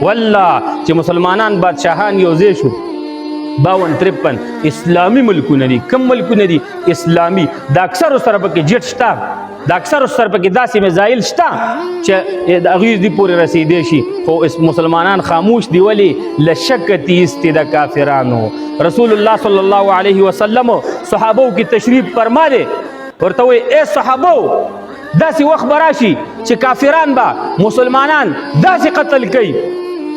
والله چې مسلمانان بادشاهان یو ځای شو 52-53 اسلامي ملکونه دي. کوم ملکونه دي؟ اسلامي. د اکثرو سره پکې جټ شته، د اکثرو سره پکې داسې میزایل شته چې د هغوی دې پورې رسېدی شي، خو مسلمانان خاموش دي. ولې؟ لشک تیستی د کافرانو. رسول الله صلی الله علیه وسلم صحابو کې تشریف فرما دی، ورته وایي ای صحابو داسې وخت به راشي چې کافران به مسلمانان داسې قتل کوي،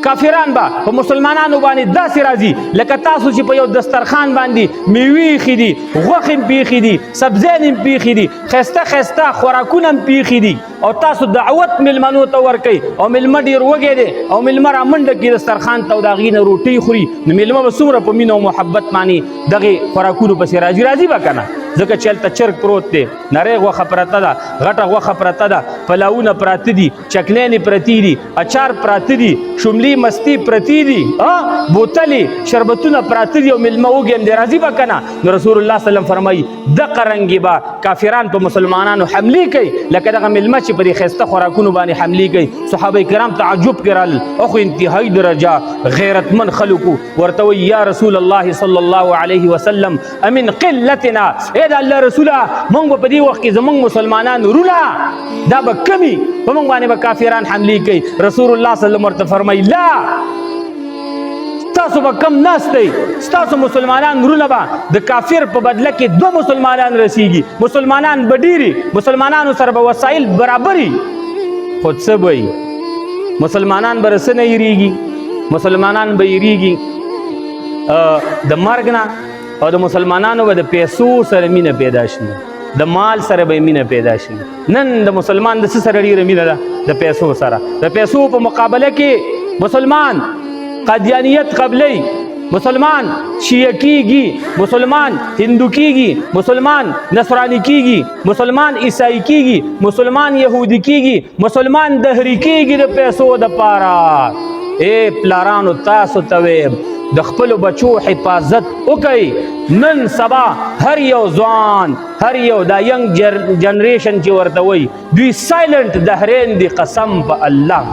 کافران به په مسلمانانو باندې داسې راځي لکه تاسو چې په یو دسترخوان باندې میوې ایښي دي، غوښې هم پیښې دي، سبزیان هم پیښې دي، ښایسته ښایسته خوراکونه هم پیښې دي، او تاسو دعوت میلمنو ته ورکوئ او میلمه ډېر وږی دی او میلمه رامنډه کړي دسترخوان ته او د هغې نه روټۍ خوري، نو میلمه به څومره په مینه او محبت باندې دغې خوراکونو پسې راځي به که نه؟ ځکه چې هلته چرګ پروت دی، نری غوښه پرته ده، غټه غوښه پرته ده، پلاونه پراته دي، چکنیانې پرتې دي، اچار پراته دي، شملې مستې پرتې دي، بوتلې شربتونه پراته دي او میلمه وږی هم دی، راځي به که نه؟ نو رسول الله صلی الله فرمایي دغه رنګې به کافران په مسلمانانو حملې کوي لکه دغه میلمه چې په دې ښایسته خوراکونو باندې حملې کوي. صحابه کرام تعجب کړل، او خو انتهایی درجه غیرتمن خلکو ورته وایي یا رسول الله صلی الله علیه وسلم امن قلتنا، ای د الله رسوله موږ به په دې وخت کې زموږ مسلمانان وروڼه دا به کمي په موږ باندې به کافران حملې کوي. رسول الله صلی الله علیه وسلم ورته فرمایي لا، ستاسو به کم ناستئ، ستاسو مسلمانان وروڼه به د کافر په بدله کې 2 مسلمانان رسیږي، مسلمانان به ډېري، مسلمانانو سره به وسایل برابري، خو څه به وي؟ مسلمانان به رسه نه یېرېږي، مسلمانان به یېرېږي د مرګ نه، او د مسلمانانو به د پیسو سره مینه پیدا شي، د مال سره به مینه پیدا شي. نن د مسلمان د څه سره ډېره مینه ده؟ د پیسو سره. د پیسو په مقابله کې مسلمان قادیانیت قبلی، مسلمان شیعه کیږي، مسلمان هندو کیږي، مسلمان نصرانی کیږي، مسلمان عیسائی کیږي، مسلمان یهودی کیږي، مسلمان دهری کیږي د پیسو د پاره. ای پلارانو تاسو ته ویم د خپلو بچو حفاظت وکئ. نن سبا هر یو ځوان، هر یو دا ینګ جنریشن چې ورته وایي دوی سایلنٹ دهرین دي، قسم په الله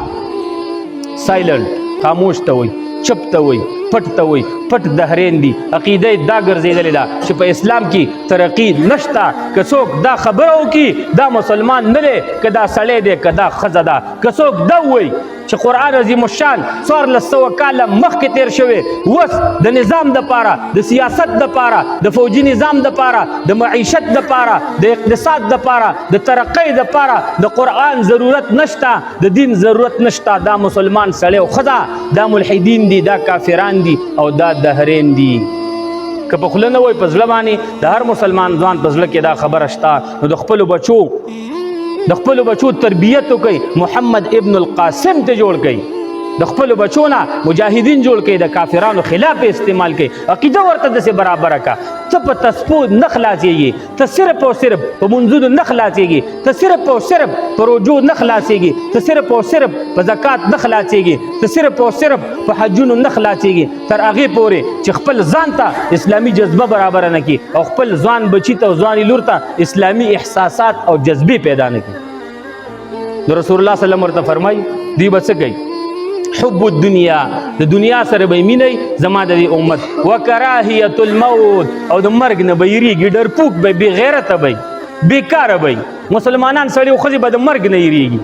سایلنٹ، خاموش ته وایي، چپ ته وایي، پټ ته وایي، پټ دهرین دي. عقیده یې دا ګرځېدلې ده چې په اسلام کې ترقي نشته. که څوک دا خبره وکړي دا مسلمان نه دی، که دا سړی دی که دا ښځه ده. که څوک دا وایي چې قرآن عظیم الشان 1400 کاله مخکې تیر شوی، اوس د نظام دپاره، د سیاست دپاره، د فوجي نظام دپاره، د معیشت دپاره، د اقتصاد دپاره، د ترقۍ دپاره د قرآن ضرورت نشته، د دین ضرورت نشته. دا مسلمان سړی او ښځه دا ملحدین دي، دا کافران دي او دا دهرین دي. که په خوله نه وایي په زړه باندې د هر مسلمان ځوان په زړه کې دا خبره شته، نو د خپلو بچو تربیت وکړئ. محمد ابن القاسم ته جوړ کړئ، د خپلو بچو نه مجاهدین جوړ کړئ، د کافرانو خلاف استعمال کړئ، عقیده ورته داسې برابره کړه. ته په تسبو نه خلاصېږي، ته صرف او صرف په منځونو نه خلاصېږي، ته صرف او صرف په روجو نه خلاصېږي، ته صرف او صرف په زکات نه خلاصېږي، ته صرف او صرف په حجونو نه خلاصېږي، تر هغې پورې چې خپل ځان ته اسلامي جذبه برابره نه کړي او خپل ځوان بچي ته او ځوانې لور ته اسلامي احساسات او جذبې پیدا نه کړي. نو رسول الله صلی الله علیه وسلم ورته فرمایي دوی به څه کوي؟ حب الدنیا، د دنیا سره به مینئ زما د دې امت، وکراهیت الموت، او د مرګ نه به یېرېږي، ډرپوک به، بې غیرته به، بېکاره به. مسلمانان سړي او ښځې به د مرګ نه یېرېږي.